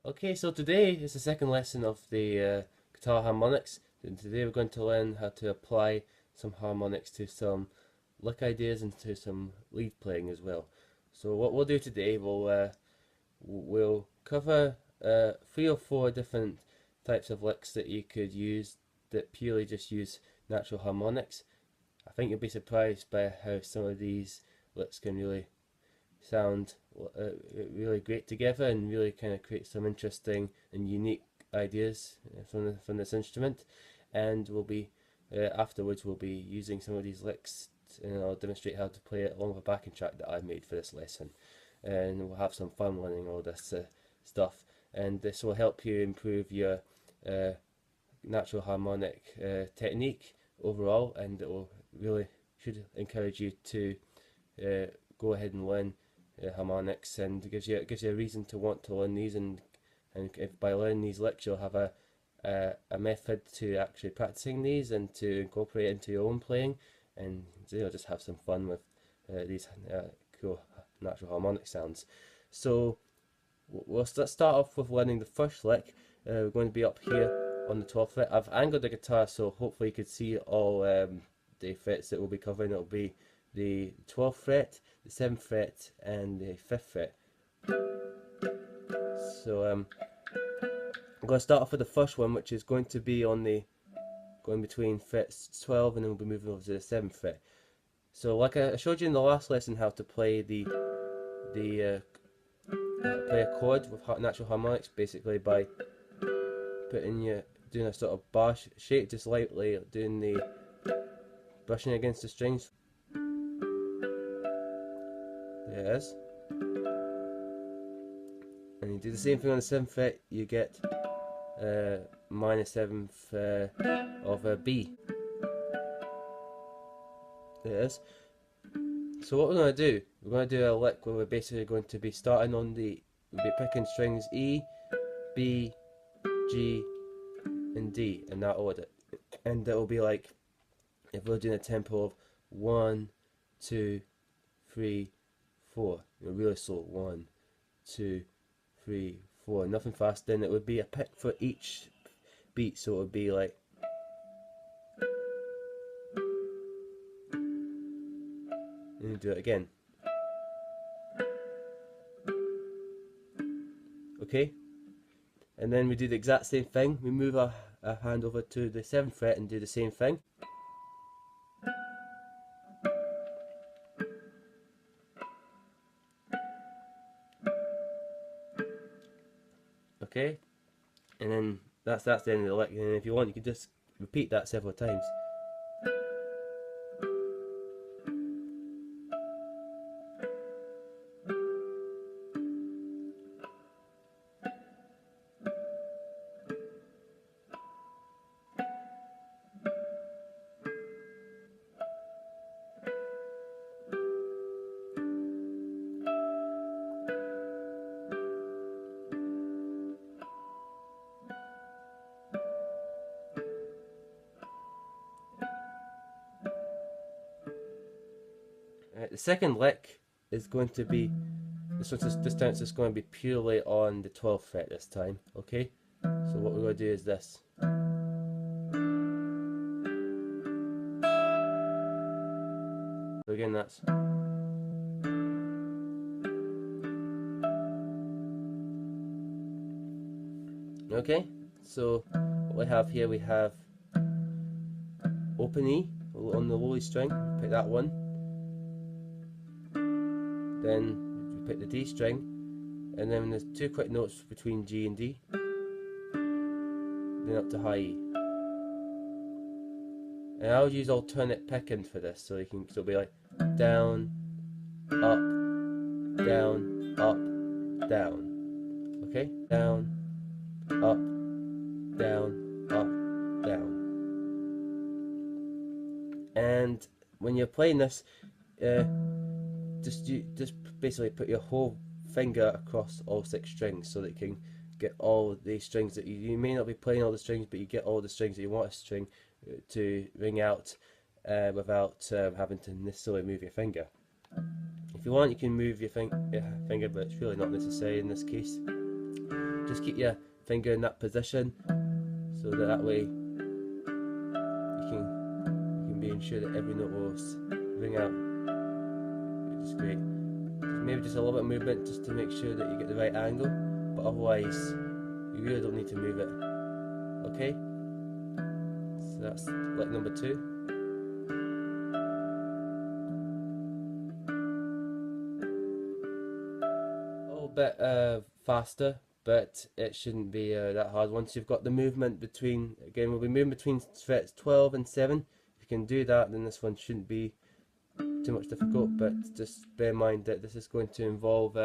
Okay, so today is the second lesson of the guitar harmonics, and today we're going to learn how to apply some harmonics to some lick ideas and to some lead playing as well. So what we'll do today, we'll cover 3 or 4 different types of licks that you could use that purely just use natural harmonics. I think you'll be surprised by how some of these licks can really sound really great together and really kind of create some interesting and unique ideas from this instrument. And afterwards we'll be using some of these licks, and I'll demonstrate how to play it along with a backing track that I made for this lesson, and we'll have some fun learning all this stuff, and this will help you improve your natural harmonic technique overall, and it will really should encourage you to go ahead and learn harmonics, and it gives you a reason to want to learn these, and if by learning these licks you'll have a method to actually practicing these and to incorporate into your own playing, and just have some fun with these cool natural harmonic sounds. So we'll start off with learning the first lick. We're going to be up here on the 12th fret. I've angled the guitar so hopefully you can see all the frets that we'll be covering. It'll be the 12th fret, the 7th fret, and the 5th fret. So I'm going to start off with the first one, which is going to be going between frets 12, and then we'll be moving over to the 7th fret. So like I showed you in the last lesson how to play play a chord with natural harmonics, basically by doing a sort of bar shape, just lightly doing the brushing against the strings. There it is. And you do the same thing on the 7th fret, you get minor 7th of a B. There it is. So what we're going to do, we're going to do a lick where we're basically going to be starting on we'll be picking strings E, B, G, and D in that order. And it will be like, if we're doing a tempo of 1, 2, 3, 4, really slow, 1, 2, 3, 4, nothing fast. Then it would be a pick for each beat, so it would be like, and you do it again. Okay, and then we do the exact same thing. We move our hand over to the 7th fret and do the same thing. Okay, and then that's the end of the lick, and if you want you can just repeat that several times. The second lick is going to be, this time it's just going to be purely on the 12th fret this time, okay? So what we're going to do is this. So again, that's. Okay, so what we have here, we have open E on the lowly string, pick that one. Then you pick the D string, and then there's 2 quick notes between G and D, then up to high E. And I'll use alternate picking for this, so you can, so it'll be like down, up, down, up, down. Okay, down, up, down, up, down. And when you're playing this, just basically put your whole finger across all 6 strings, so that you can get all the strings that you may not be playing all the strings, but you get all the strings that you want a string to ring out without having to necessarily move your finger. If you want, you can move your finger, but it's really not necessary in this case. just keep your finger in that position, so that way you can be ensured that every note will ring out, which is great. Maybe just a little bit of movement just to make sure that you get the right angle, but otherwise you really don't need to move it. Okay, so that's lick number 2. A little bit faster, but it shouldn't be that hard. Once you've got the movement between, again we'll be moving between frets 12 and 7. If you can do that, then this one shouldn't be too much difficult, but just bear in mind that this is going to involve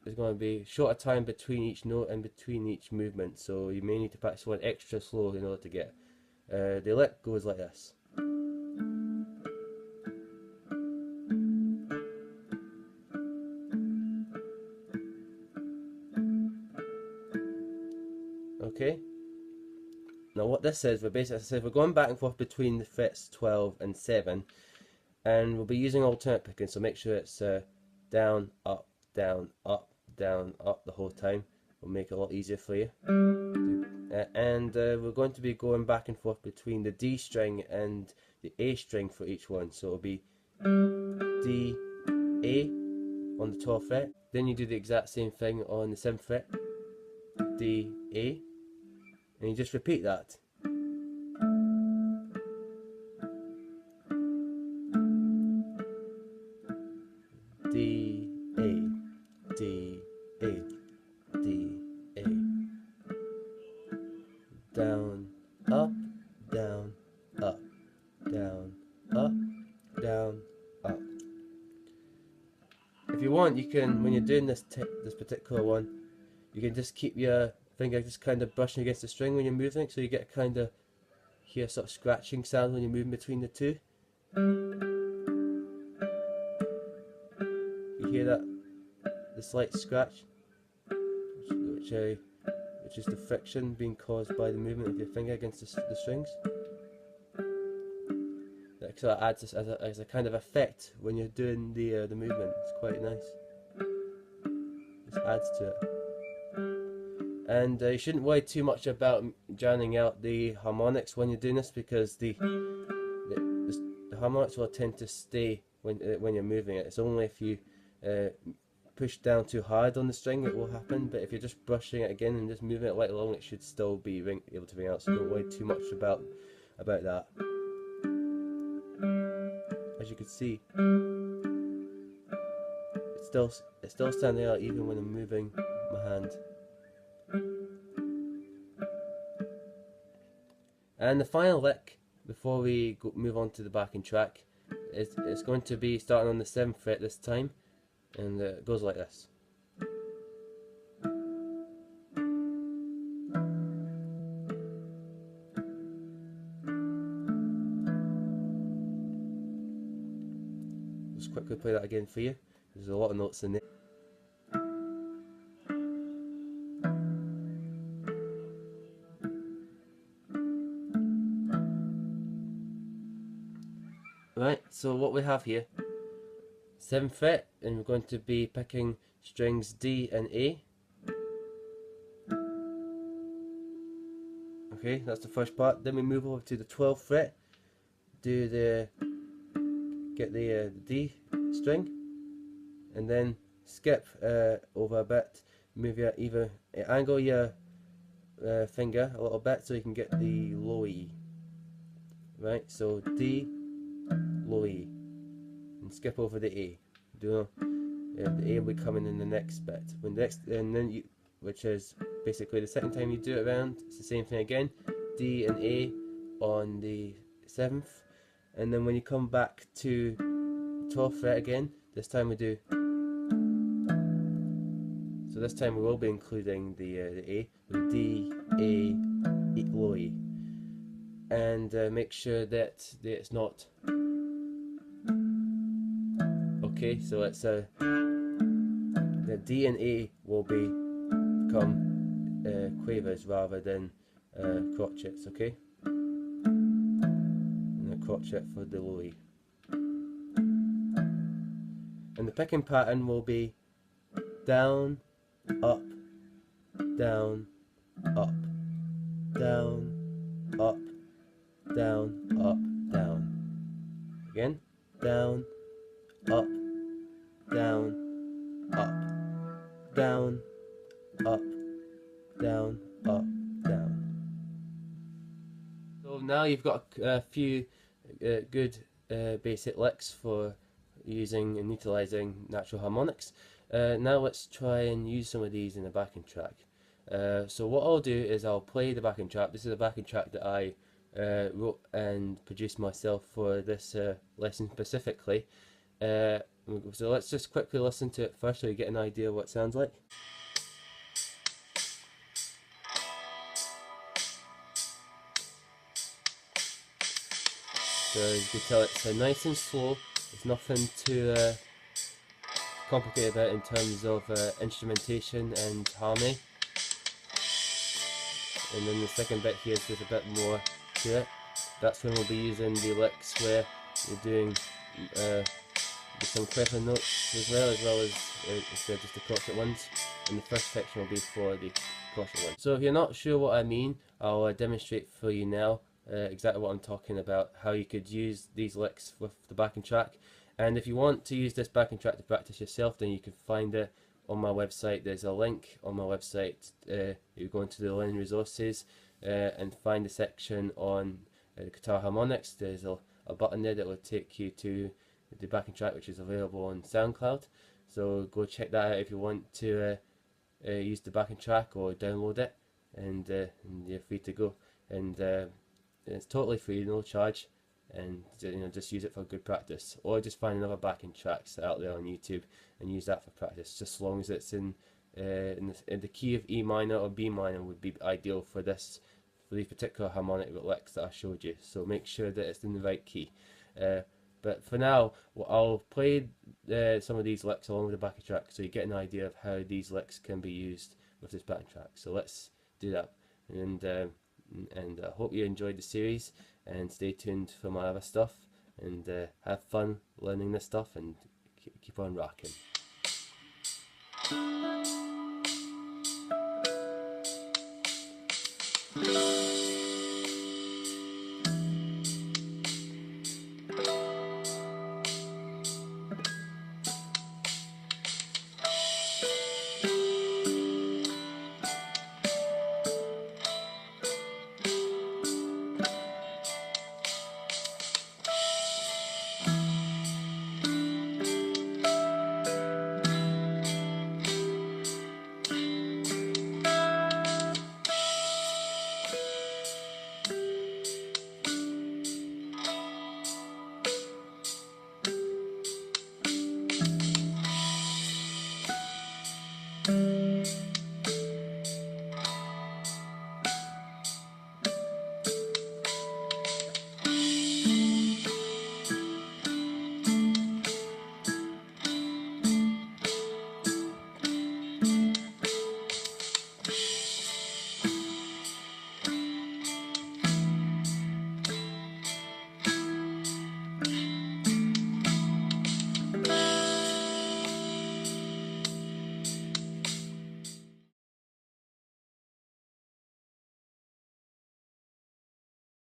there's going to be shorter time between each note and between each movement, so you may need to practice one extra slow in order to get the lick goes like this. Okay, now what this is, we're basically, as I said, we're going back and forth between the frets 12 and 7, and we'll be using alternate picking, so make sure it's down, up, down, up, down, up the whole time. Will make it a lot easier for you. And we're going to be going back and forth between the D string and the A string for each one, so it'll be D, A on the 12th fret, then you do the exact same thing on the 7th fret, D, A, and you just repeat that. D, A, D, A, D, A. Down, up, down, up, down, up, down, up. If you want, you can, when you're doing this particular one, you can just keep your finger just kind of brushing against the string when you're moving, so you get kind of hear sort of scratching sound when you're moving between the two. You hear that, the slight scratch, which is the friction being caused by the movement of your finger against the strings. That sort of adds this as a kind of effect when you're doing the movement. It's quite nice. Just adds to it. And you shouldn't worry too much about drowning out the harmonics when you're doing this, because the harmonics will tend to stay when you're moving it. It's only if you push down too hard on the string it will happen, but if you're just brushing it again and just moving it right along, it should still be able to ring out, so don't worry too much about that. As you can see, it's still standing out even when I'm moving my hand. And the final lick before we move on to the backing track is going to be starting on the 7th fret this time, and it goes like this. Just quickly play that again for you. There's a lot of notes in there. Right, so what we have here, 7th fret, and we're going to be picking strings D and A. Okay, that's the first part. Then we move over to the 12th fret, get the D string, and then skip over a bit, angle your finger a little bit so you can get the low E. Right, so D, low E, and skip over the A. The A will be coming in the next bit. Which is basically the second time you do it around. It's the same thing again. D and A on the 7th, and then when you come back to the 12th fret again, this time we do. So this time we will be including the A, with D, A, low E, and make sure that it's not. Okay, so it's the D and A will become quavers rather than crotchets, okay? And a crotchet for the low E. And the picking pattern will be down, up, down, up, down, up, down, up, down. Again, down, up, down, up, down, up, down, up, down. So now you've got a few good basic licks for using and utilizing natural harmonics. Now let's try and use some of these in a backing track. So what I'll do is I'll play the backing track. This is a backing track that I wrote and produced myself for this lesson specifically. So let's just quickly listen to it first so you get an idea of what it sounds like. So you can tell it's nice and slow. There's nothing too complicated about it in terms of instrumentation and harmony. And then the second bit here is just a bit more to it. That's when we'll be using the licks where you're doing some clever notes as well as instead of just the crotchet ones. And the first section will be for the crotchet ones. So if you're not sure what I mean, I'll demonstrate for you now exactly what I'm talking about, how you could use these licks with the backing track. And if you want to use this backing track to practice yourself, then you can find it on my website. There's a link on my website. You go into the learning resources and find the section on guitar harmonics. There's a button there that will take you to the backing track, which is available on SoundCloud. So go check that out if you want to use the backing track or download it, and you're free to go. And it's totally free, no charge, and just use it for good practice, or just find another backing tracks out there on YouTube and use that for practice. Just as long as it's in the key of E minor or B minor would be ideal for these particular harmonic licks that I showed you. So make sure that it's in the right key. But for now, I'll play some of these licks along with the backing track so you get an idea of how these licks can be used with this backing track. So let's do that, and I hope you enjoyed the series, and stay tuned for my other stuff, and have fun learning this stuff, and keep on rocking.